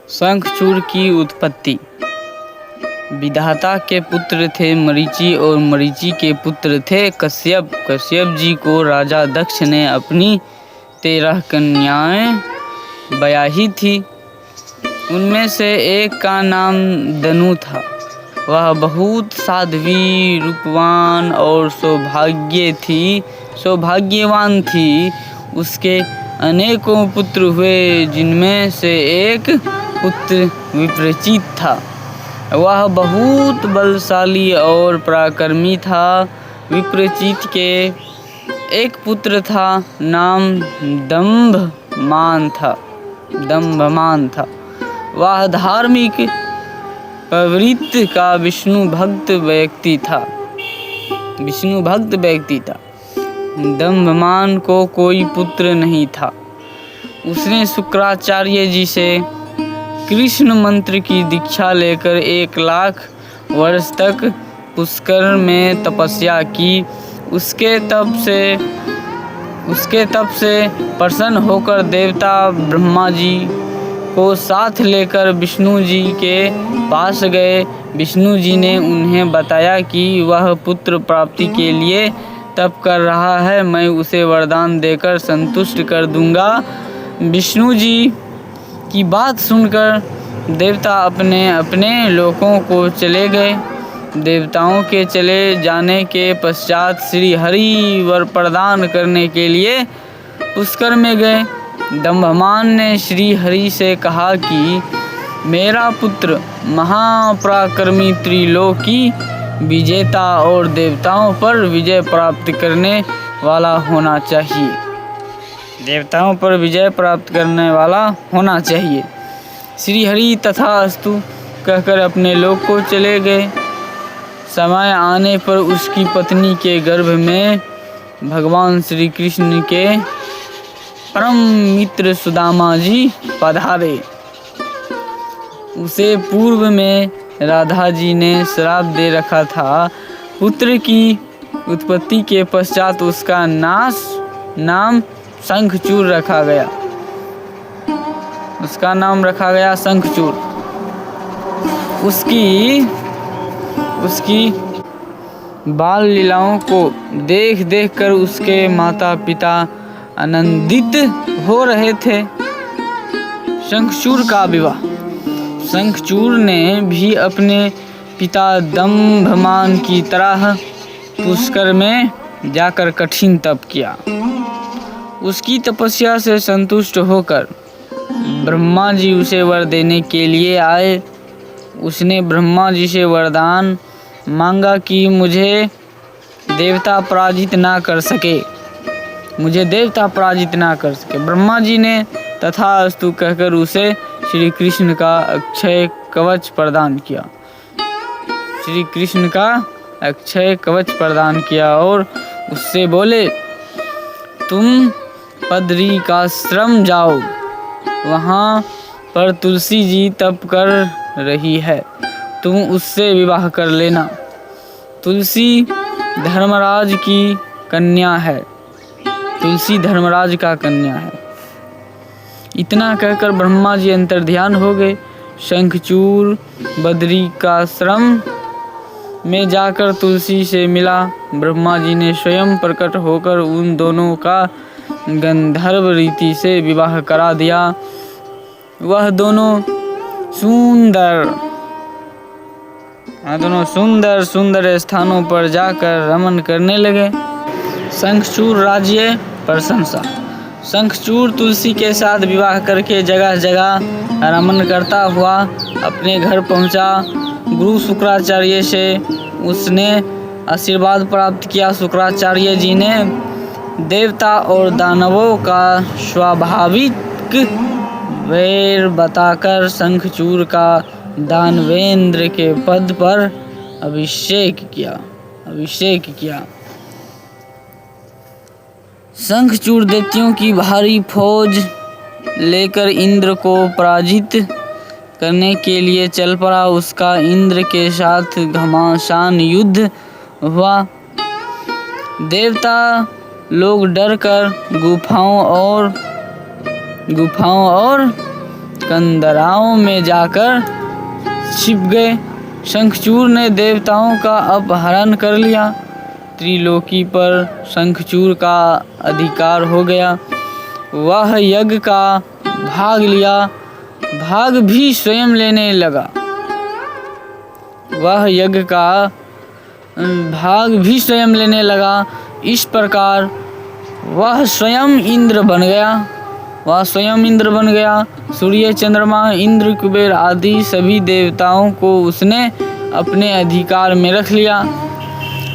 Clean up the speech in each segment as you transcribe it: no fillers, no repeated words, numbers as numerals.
शंखचूड़ की उत्पत्ति। विधाता के पुत्र थे मरीचि और मरीचि के पुत्र थे कश्यप। कश्यप जी को राजा दक्ष ने अपनी 13 कन्याएं ब्याही थी। उनमें से एक का नाम दनु था। वह बहुत साध्वी, रूपवान और सौभाग्यवान थी। उसके अनेकों पुत्र हुए, जिनमें से एक पुत्र विप्रचित था। वह बहुत बलशाली और पराक्रमी था। विप्रचित के एक पुत्र था, नाम दंभमान था। वह धार्मिक प्रवृत्ति का विष्णु भक्त व्यक्ति था। दंभमान को कोई पुत्र नहीं था। उसने शुक्राचार्य जी से कृष्ण मंत्र की दीक्षा लेकर 1 लाख वर्ष तक पुष्कर में तपस्या की। उसके तप से प्रसन्न होकर देवता ब्रह्मा जी को साथ लेकर विष्णु जी के पास गए। विष्णु जी ने उन्हें बताया कि वह पुत्र प्राप्ति के लिए तप कर रहा है। मैं उसे वरदान देकर संतुष्ट कर दूंगा। विष्णु जी की बात सुनकर देवता अपने अपने लोकों को चले गए। देवताओं के चले जाने के पश्चात श्री हरि वर प्रदान करने के लिए पुष्कर में गए। दंभमान ने श्री हरि से कहा कि मेरा पुत्र महापराक्रमी, त्रिलोकी विजेता और देवताओं पर विजय प्राप्त करने वाला होना चाहिए। श्री हरि तथास्तु कहकर अपने लोक को चले गए। समय आने पर उसकी पत्नी के गर्भ में भगवान श्री कृष्ण के परम मित्र सुदामा जी पधारे। उसे पूर्व में राधा जी ने श्राप दे रखा था। पुत्र की उत्पत्ति के पश्चात उसका नाम शंखचूड़ रखा गया। शंखचूड़। उसकी बाल लीलाओं को देख कर उसके माता पिता आनंदित हो रहे थे। शंखचूड़ का विवाह। शंखचूड़ ने भी अपने पिता दंभमान की तरह पुष्कर में जाकर कठिन तप किया। उसकी तपस्या से संतुष्ट होकर ब्रह्मा जी उसे वर देने के लिए आए। उसने ब्रह्मा जी से वरदान मांगा कि मुझे देवता पराजित ना कर सके। ब्रह्मा जी ने तथास्तु कहकर उसे श्री कृष्ण का अक्षय कवच प्रदान किया और उससे बोले, तुम बद्रिकाश्रम जाओ। वहाँ पर तुलसी जी तप कर रही है, तुम उससे विवाह कर लेना। तुलसी धर्मराज का कन्या है। इतना कहकर ब्रह्मा जी अंतर्ध्यान हो गए। शंखचूड़ बद्रिकाश्रम में जाकर तुलसी से मिला। ब्रह्मा जी ने स्वयं प्रकट होकर उन दोनों का गंधर्व रीति से विवाह करा दिया। वह दोनों सुंदर स्थानों पर जाकर रमन करने लगे। शंखचूड़ राज्य प्रशंसा। शंखचूड़ तुलसी के साथ विवाह करके जगह जगह रमन करता हुआ अपने घर पहुंचा। गुरु शुक्राचार्य से उसने आशीर्वाद प्राप्त किया। शुक्राचार्य जी ने देवता और दानवों का स्वाभाविक वैर बताकर शंखचूड़ का दानवेंद्र के पद पर अभिषेक किया। शंखचूड़ दैत्यों की भारी फौज लेकर इंद्र को पराजित करने के लिए चल पड़ा। उसका इंद्र के साथ घमासान युद्ध हुआ। देवता लोग डर कर गुफाओं और कंदराओं में जाकर छिप गए। शंखचूड़ ने देवताओं का अपहरण कर लिया। त्रिलोकी पर शंखचूड़ का अधिकार हो गया। वह यज्ञ का भाग लिया, भाग भी स्वयं लेने लगा। वह यज्ञ का भाग भी स्वयं लेने लगा। इस प्रकार वह स्वयं इंद्र बन गया। सूर्य, चंद्रमा, इंद्र, कुबेर आदि सभी देवताओं को उसने अपने अधिकार में रख लिया।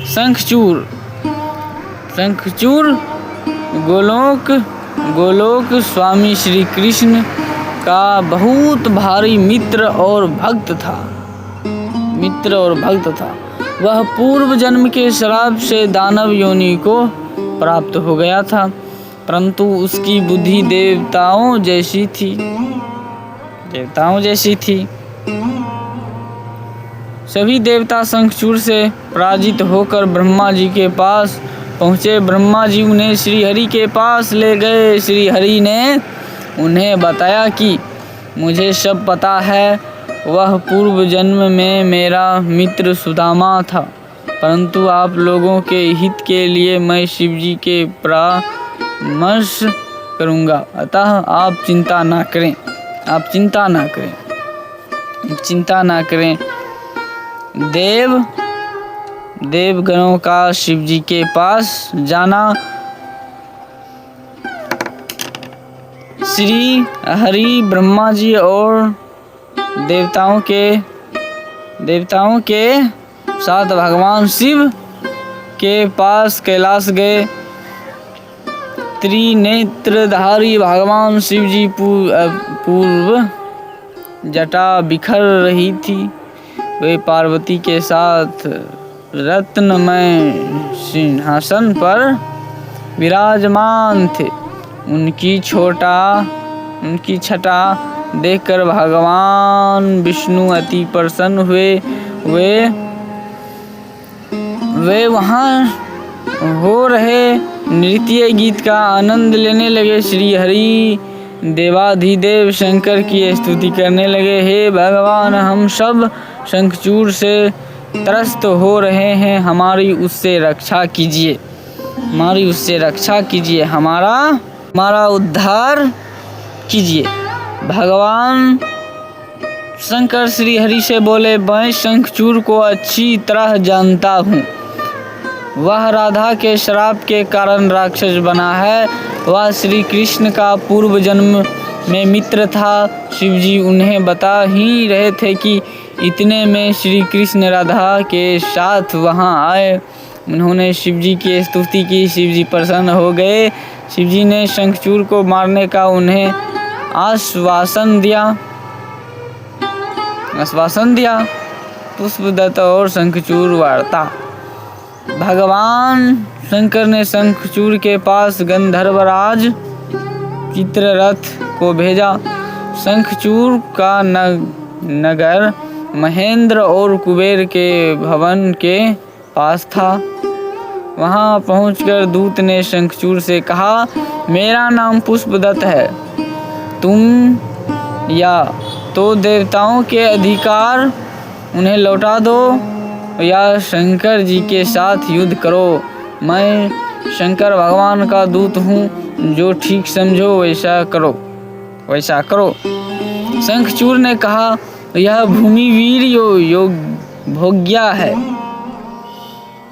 शंखचूड़ गोलोक स्वामी श्री कृष्ण का बहुत भारी मित्र और भक्त था। वह पूर्व जन्म के श्राप से दानव योनि को प्राप्त हो गया था, परंतु उसकी बुद्धि देवताओं जैसी थी। सभी देवता शंखचूड़ से पराजित होकर ब्रह्मा जी के पास पहुँचे। ब्रह्मा जी उन्हें श्री हरि के पास ले गए। श्री हरि ने उन्हें बताया कि मुझे सब पता है। वह पूर्व जन्म में मेरा मित्र सुदामा था, परंतु आप लोगों के हित के लिए मैं शिव जी के परामर्श करूँगा, अतः आप चिंता ना करें। देवगणों का शिव जी के पास जाना। श्री हरि ब्रह्मा जी और देवताओं के साथ भगवान शिव के पास कैलाश गए। त्रिनेत्रधारी भगवान शिव जी पूर्व जटा बिखर रही थी। वे पार्वती के साथ रत्नमय सिंहासन पर विराजमान थे। उनकी छटा देखकर भगवान विष्णु अति प्रसन्न हुए। वे वहाँ हो रहे नृत्य गीत का आनंद लेने लगे। श्री हरि देवाधिदेव शंकर की स्तुति करने लगे। हे भगवान, हम सब शंखचूड़ से त्रस्त हो रहे हैं, हमारी उससे रक्षा कीजिए, हमारा उद्धार कीजिए। भगवान शंकर श्री हरि से बोले, मैं शंखचूड़ को अच्छी तरह जानता हूँ। वह राधा के श्राप के कारण राक्षस बना है। वह श्री कृष्ण का पूर्व जन्म में मित्र था। शिव जी उन्हें बता ही रहे थे कि इतने में श्री कृष्ण राधा के साथ वहाँ आए। उन्होंने शिव जी की स्तुति की। शिव जी प्रसन्न हो गए। शिव जी ने शंखचूड़ को मारने का उन्हें आश्वासन दिया। पुष्पदत्त और शंखचूड़ वार्ता। भगवान शंकर ने शंखचूड़ के पास गंधर्वराज चित्ररथ को भेजा। शंखचूड़ का नगर महेंद्र और कुबेर के भवन के पास था। वहां पहुंचकर दूत ने शंखचूड़ से कहा, मेरा नाम पुष्पदत्त है। तुम या तो देवताओं के अधिकार उन्हें लौटा दो या शंकर जी के साथ युद्ध करो। मैं शंकर भगवान का दूत हूँ, जो ठीक समझो वैसा करो। शंखचूड़ ने कहा, यह भूमि वीर योग भोग्या है।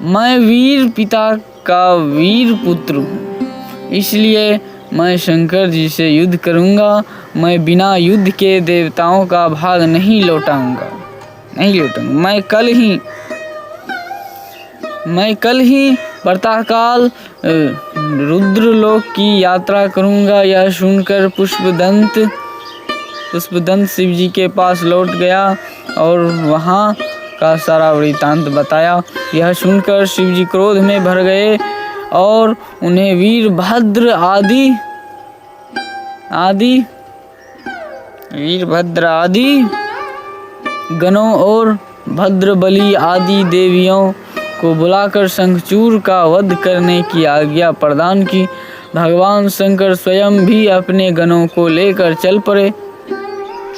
मैं वीर पिता का वीर पुत्र हूँ, इसलिए मैं शंकर जी से युद्ध करूँगा। मैं बिना युद्ध के देवताओं का भाग नहीं लौटाऊंगा। मैं कल ही प्रातःकाल रुद्रलोक की यात्रा करूँगा। यह सुनकर पुष्पदंत शिव जी के पास लौट गया और वहाँ का सारा वृत्तांत बताया। यह सुनकर शिव जी क्रोध में भर गए और उन्हें वीरभद्र आदि गणों और भद्रबली आदि देवियों को बुलाकर शंखचूड़ का वध करने की आज्ञा प्रदान की। भगवान शंकर स्वयं भी अपने गणों को लेकर चल पड़े।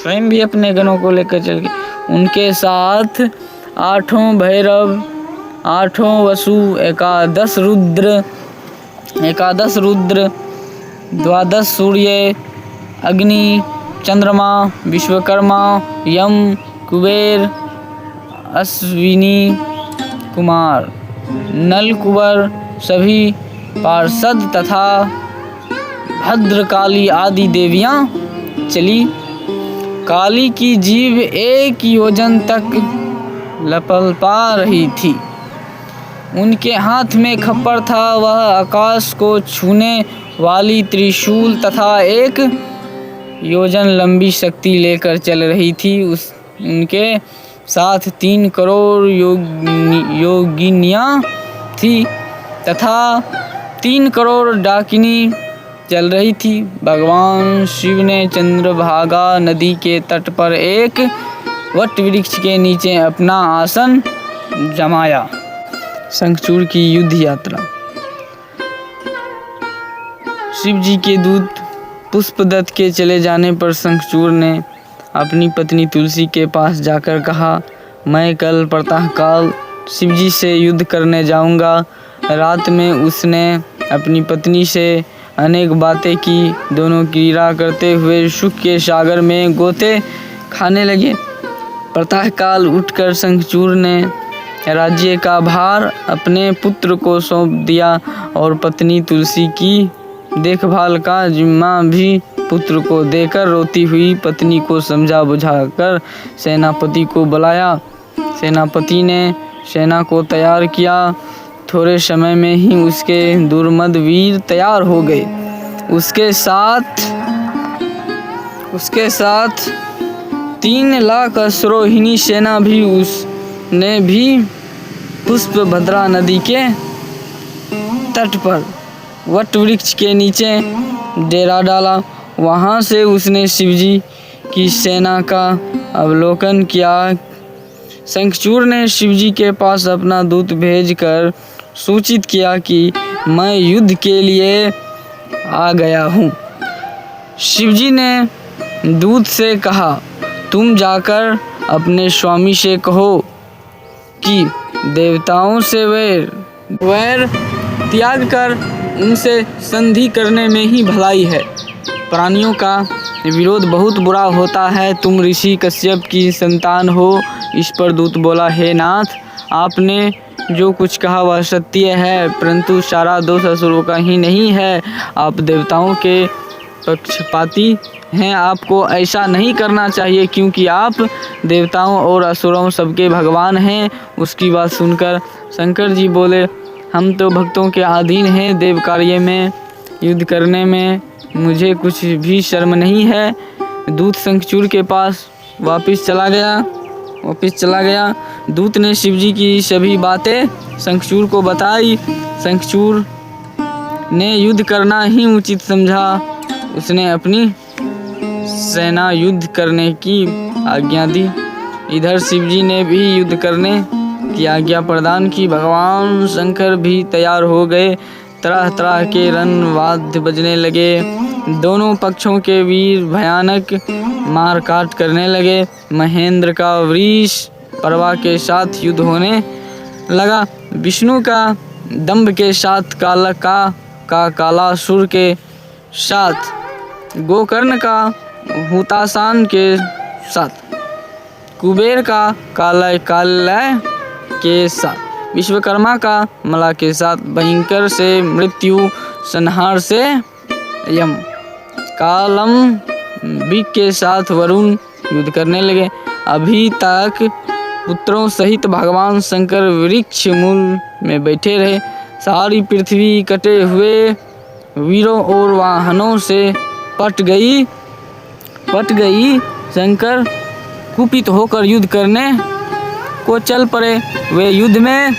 स्वयं भी अपने गणों को लेकर चल गए। उनके साथ 8 भैरव, 8 वसु, 11 रुद्र, 12 सूर्य, अग्नि, चंद्रमा, विश्वकर्मा, यम, कुबेर, अश्विनी कुमार, नल, कुंवर, सभी पार्षद तथा भद्रकाली आदि देवियां चली। काली की जीभ 1 योजन तक लपलपा रही थी। उनके हाथ में खप्पर था। वह आकाश को छूने वाली त्रिशूल तथा 1 योजन लंबी शक्ति लेकर चल रही थी। उनके साथ 3 करोड़ योगिनियाँ थी तथा 3 करोड़ डाकिनी चल रही थी। भगवान शिव ने चंद्रभागा नदी के तट पर एक वट वृक्ष के नीचे अपना आसन जमाया। शंखचूड़ की युद्ध यात्रा। शिव जी के दूत पुष्पदत्त के चले जाने पर शंखचूड़ ने अपनी पत्नी तुलसी के पास जाकर कहा, मैं कल प्रातःकाल शिव जी से युद्ध करने जाऊंगा। रात में उसने अपनी पत्नी से अनेक बातें की। दोनों क्रीड़ा करते हुए सुख के सागर में गोते खाने लगे। प्रातःकाल उठकर शंखचूड़ ने राज्य का भार अपने पुत्र को सौंप दिया और पत्नी तुलसी की देखभाल का जिम्मा भी पुत्र को देकर रोती हुई पत्नी को समझा बुझाकर सेनापति को बुलाया। सेनापति ने सेना को तैयार किया। थोड़े समय में ही उसके दुर्मद वीर तैयार हो गए। उसके साथ 3 लाख अश्वरोहिणी सेना भी उसने भी पुष्पभद्रा नदी के तट पर वट वृक्ष के नीचे डेरा डाला। वहाँ से उसने शिवजी की सेना का अवलोकन किया। शंखचूड़ ने शिवजी के पास अपना दूत भेजकर सूचित किया कि मैं युद्ध के लिए आ गया हूँ। शिवजी ने दूत से कहा, तुम जाकर अपने स्वामी से कहो कि देवताओं से वैर त्याग कर उनसे संधि करने में ही भलाई है। प्राणियों का विरोध बहुत बुरा होता है। तुम ऋषि कश्यप की संतान हो। इस पर दूत बोला, हे नाथ, आपने जो कुछ कहा वह सत्य है, परंतु सारा दोष असुरों का ही नहीं है। आप देवताओं के पक्षपाती हैं। आपको ऐसा नहीं करना चाहिए, क्योंकि आप देवताओं और असुरों सबके भगवान हैं। उसकी बात सुनकर शंकर जी बोले, हम तो भक्तों के अधीन हैं। देव कार्य में युद्ध करने में मुझे कुछ भी शर्म नहीं है। दूत शंखचूड़ के पास वापस चला गया। दूत ने शिवजी की सभी बातें शंखचूड़ को बताई। शंखचूड़ ने युद्ध करना ही उचित समझा। उसने अपनी सेना युद्ध करने की आज्ञा दी। इधर शिवजी ने भी युद्ध करने की आज्ञा प्रदान की। भगवान शंकर भी तैयार हो गए। तरह तरह के रण वाद्य बजने लगे। दोनों पक्षों के वीर भयानक मारकाट करने लगे। महेंद्र का वृष परवा के साथ युद्ध होने लगा। विष्णु का दंभ के साथ कालासुर के साथ, गोकर्ण का हुतासान के साथ, कुबेर का कालय के साथ, विश्वकर्मा का मला के साथ, भयंकर से मृत्यु, संहार से यम, कालम बिक के साथ वरुण युद्ध करने लगे। अभी तक पुत्रों सहित भगवान शंकर वृक्ष मूल में बैठे रहे। सारी पृथ्वी कटे हुए वीरों और वाहनों से पट गई। शंकर कुपित होकर युद्ध करने को चल पड़े। वे युद्ध में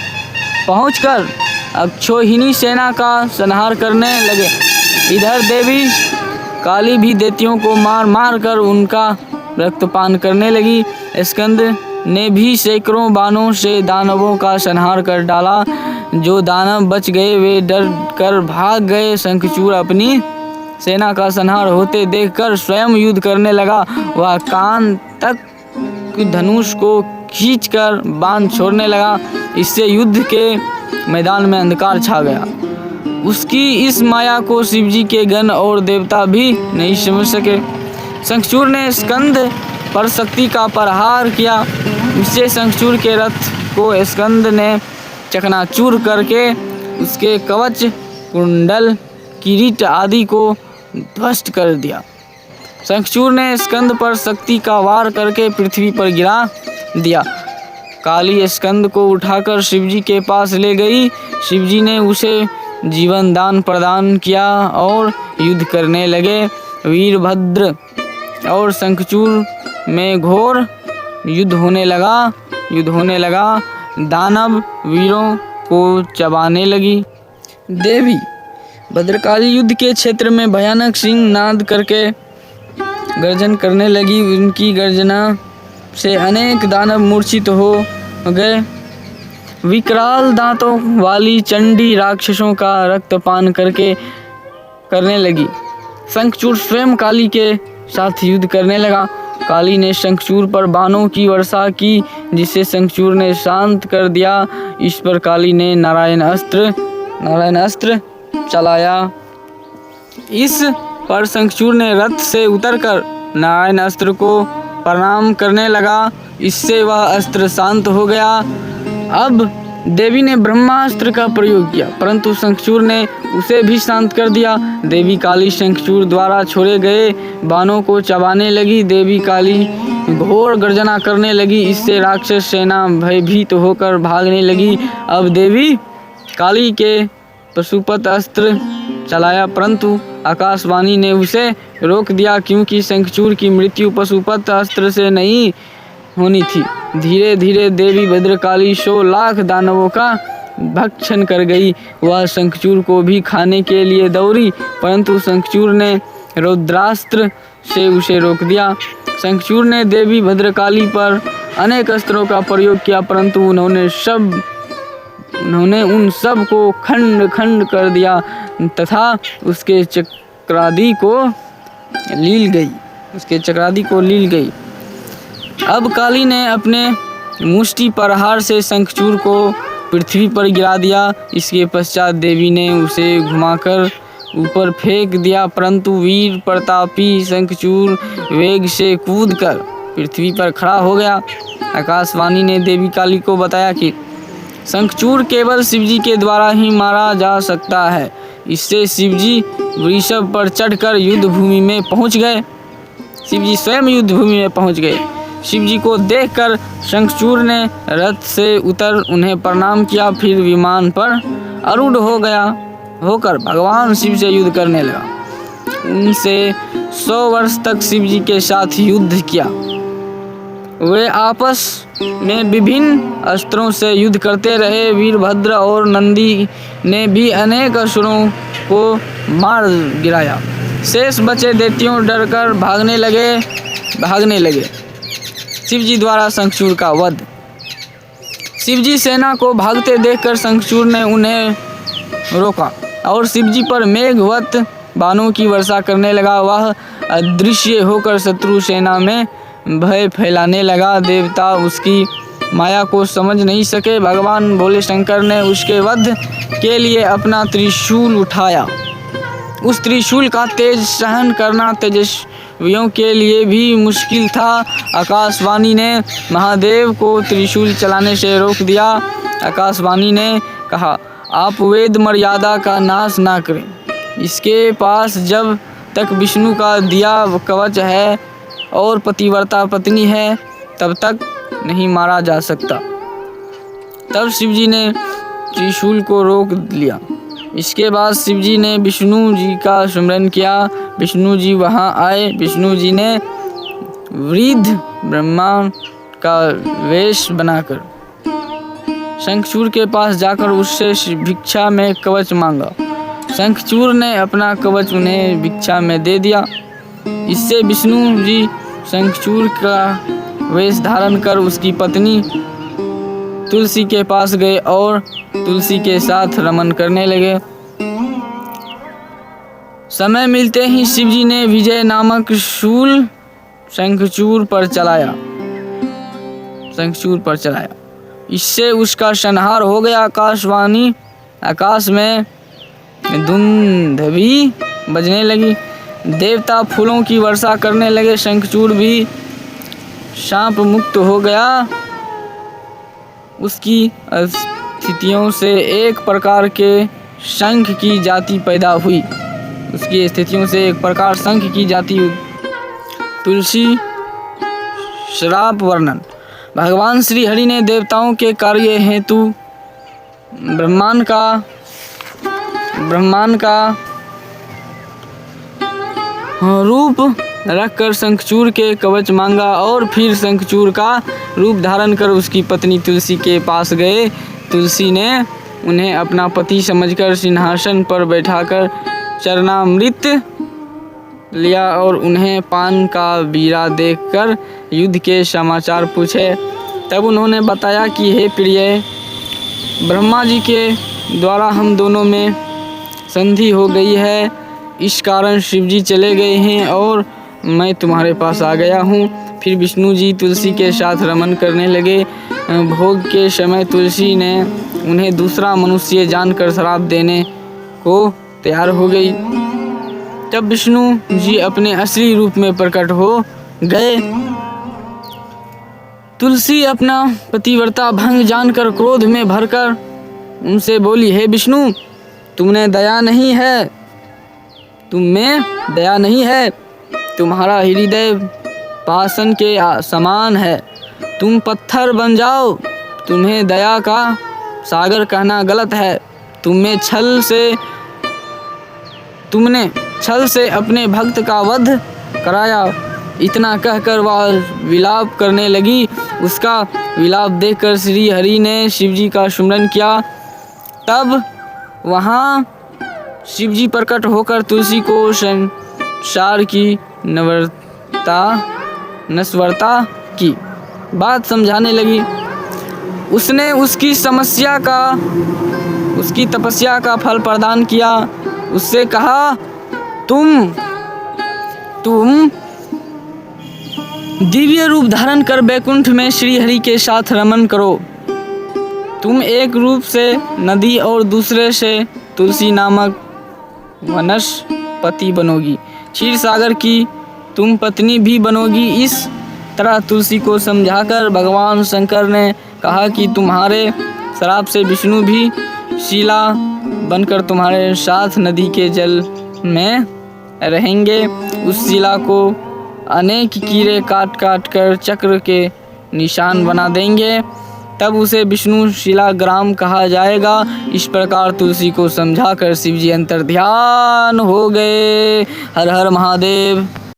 पहुंचकर अक्षोहिणी सेना का संहार करने लगे। इधर देवी काली भी दैत्यों को मार कर उनका रक्तपान करने लगी। स्कंद ने भी सैकड़ों बाणों से दानवों का संहार कर डाला। जो दानव बच गए वे डर कर भाग गए। शंखचूड़ अपनी सेना का संहार होते देखकर स्वयं युद्ध करने लगा। वह कान तक धनुष को खींचकर बाण छोड़ने लगा। इससे युद्ध के मैदान में अंधकार छा गया। उसकी इस माया को शिवजी के गण और देवता भी नहीं समझ सके। शंखचूड़ ने स्कंद पर शक्ति का प्रहार किया। इससे शंखचूड़ के रथ को स्कंद ने चकनाचूर करके उसके कवच, कुंडल, किरीट आदि को ध्वस्त कर दिया। शंखचूड़ ने स्कंद पर शक्ति का वार करके पृथ्वी पर गिरा दिया। काली स्कंद को उठाकर शिवजी के पास ले गई। शिवजी ने उसे जीवन दान प्रदान किया और युद्ध करने लगे। वीरभद्र और शंखचूड़ में घोर युद्ध होने लगा। दानव वीरों को चबाने लगी। देवी भद्रकाली युद्ध के क्षेत्र में भयानक सिंह नाद करके गर्जन करने लगी। उनकी गर्जना से अनेक दानव मूर्छित हो गए। विकराल दांतों वाली चंडी राक्षसों का रक्तपान करने लगी। शंखचूड़ स्वयं काली के साथ युद्ध करने लगा। काली ने शंखचूड़ पर बाणों की वर्षा की, जिसे शंखचूड़ ने शांत कर दिया। इस पर काली ने नारायण अस्त्र चलाया। इस पर शंखचूड़ ने रथ से उतरकर नारायण अस्त्र को प्रणाम करने लगा। इससे वह अस्त्र शांत हो गया। अब देवी ने ब्रह्मास्त्र का प्रयोग किया, परंतु शंखचूड़ ने उसे भी शांत कर दिया। देवी काली शंखचूड़ द्वारा छोड़े गए बाणों को चबाने लगी। देवी काली घोर गर्जना करने लगी। इससे राक्षस सेना भयभीत होकर भागने लगी। अब देवी काली के पशुपत अस्त्र चलाया, परंतु आकाशवाणी ने उसे रोक दिया, क्योंकि शंखचूड़ की मृत्यु पशुपत अस्त्र से नहीं होनी थी। धीरे धीरे देवी भद्रकाली 100 लाख दानवों का भक्षण कर गई। वह शंखचूड़ को भी खाने के लिए दौड़ी, परंतु शंखचूड़ ने रौद्रास्त्र से उसे रोक दिया। शंखचूड़ ने देवी भद्रकाली पर अनेक अस्त्रों का प्रयोग किया, परंतु उन्होंने उन सब को खंड खंड कर दिया तथा उसके चक्रादि को लील गई। अब काली ने अपने मुष्टि प्रहार से शंखचूड़ को पृथ्वी पर गिरा दिया। इसके पश्चात देवी ने उसे घुमाकर ऊपर फेंक दिया, परंतु वीर प्रतापी शंखचूड़ वेग से कूदकर पृथ्वी पर खड़ा हो गया। आकाशवाणी ने देवी काली को बताया कि शंखचूड़ केवल शिवजी के द्वारा ही मारा जा सकता है। इससे शिवजी वृषभ पर चढ़कर युद्ध भूमि में पहुंच गए। शिवजी स्वयं युद्ध भूमि में पहुंच गए। शिवजी को देखकर शंखचूड़ ने रथ से उतर उन्हें प्रणाम किया, फिर विमान पर आरूढ़ होकर भगवान शिव से युद्ध करने लगा। उनसे 100 वर्ष तक शिवजी के साथ युद्ध किया। वे आपस में विभिन्न अस्त्रों से युद्ध करते रहे। वीरभद्र और नंदी ने भी अनेक असुरों को मार गिराया। शेष बचे दैत्यों डरकर भागने लगे। शिवजी द्वारा शंखचूड़ का वध। शिवजी सेना को भागते देखकर शंखचूड़ ने उन्हें रोका और शिवजी पर मेघवत बाणों की वर्षा करने लगा। वह अदृश्य होकर शत्रु सेना में भय फैलाने लगा। देवता उसकी माया को समझ नहीं सके। भगवान भोले शंकर ने उसके वध के लिए अपना त्रिशूल उठाया। उस त्रिशूल का तेज सहन करना तेजस्वियों के लिए भी मुश्किल था। आकाशवाणी ने महादेव को त्रिशूल चलाने से रोक दिया। आकाशवाणी ने कहा, आप वेद मर्यादा का नाश ना करें। इसके पास जब तक विष्णु का दिया कवच है और पतिव्रता पत्नी है, तब तक नहीं मारा जा सकता। तब शिवजी ने त्रिशूल को रोक लिया। इसके बाद शिवजी ने विष्णु जी का स्मरण किया। विष्णु जी वहां आए। विष्णु जी ने वृद्ध ब्रह्मा का वेश बनाकर शंखचूड़ के पास जाकर उससे भिक्षा में कवच मांगा। शंखचूड़ ने अपना कवच उन्हें भिक्षा में दे दिया। इससे विष्णु जी शंखचूड़ का वेश धारण कर उसकी पत्नी तुलसी के पास गए और तुलसी के साथ रमन करने लगे। समय मिलते ही शिवजी ने विजय नामक शूल शंखचूड़ पर चलाया। इससे उसका संहार हो गया। आकाश में धुंधवी बजने लगी। देवता फूलों की वर्षा करने लगे। शंखचूड़ भी शाप मुक्त हो गया। उसकी स्थितियों से एक प्रकार के शंख की जाति पैदा हुई। तुलसी श्राप वर्णन। भगवान श्री हरि ने देवताओं के कार्य हेतु ब्रह्मांड का रूप रखकर शंखचूड़ के कवच मांगा और फिर शंखचूड़ का रूप धारण कर उसकी पत्नी तुलसी के पास गए। तुलसी ने उन्हें अपना पति समझकर सिंहासन पर बैठाकर चरणामृत लिया और उन्हें पान का बीड़ा देकर युद्ध के समाचार पूछे। तब उन्होंने बताया कि हे प्रिय, ब्रह्मा जी के द्वारा हम दोनों में संधि हो गई है। इस कारण शिवजी चले गए हैं और मैं तुम्हारे पास आ गया हूँ। फिर विष्णु जी तुलसी के साथ रमन करने लगे। भोग के समय तुलसी ने उन्हें दूसरा मनुष्य जानकर श्राप देने को तैयार हो गई। तब विष्णु जी अपने असली रूप में प्रकट हो गए। तुलसी अपना पतिव्रता भंग जानकर क्रोध में भरकर उनसे बोली, हे विष्णु, तुम में दया नहीं है। तुम्हारा हृदय पाषाण के समान है। तुम पत्थर बन जाओ। तुम्हें दया का सागर कहना गलत है। तुमने छल से अपने भक्त का वध कराया। इतना कहकर वह विलाप करने लगी। उसका विलाप देखकर श्री हरि ने शिवजी का सुमरन किया। तब वहाँ शिवजी प्रकट होकर तुलसी को संसार की नश्वरता की बात समझाने लगी। उसने उसकी तपस्या का फल प्रदान किया। उससे कहा, तुम दिव्य रूप धारण कर बैकुंठ में श्री हरि के साथ रमन करो। तुम एक रूप से नदी और दूसरे से तुलसी नामक वनस्पति बनोगी। क्षीर सागर की तुम पत्नी भी बनोगी। इस तरह तुलसी को समझाकर भगवान शंकर ने कहा कि तुम्हारे श्राप से विष्णु भी शिला बनकर तुम्हारे साथ नदी के जल में रहेंगे। उस शिला को अनेक कीड़े काट कर चक्र के निशान बना देंगे। तब उसे विष्णु शिलाग्राम कहा जाएगा। इस प्रकार तुलसी को समझाकर शिवजी अंतर्ध्यान हो गए। हर हर महादेव।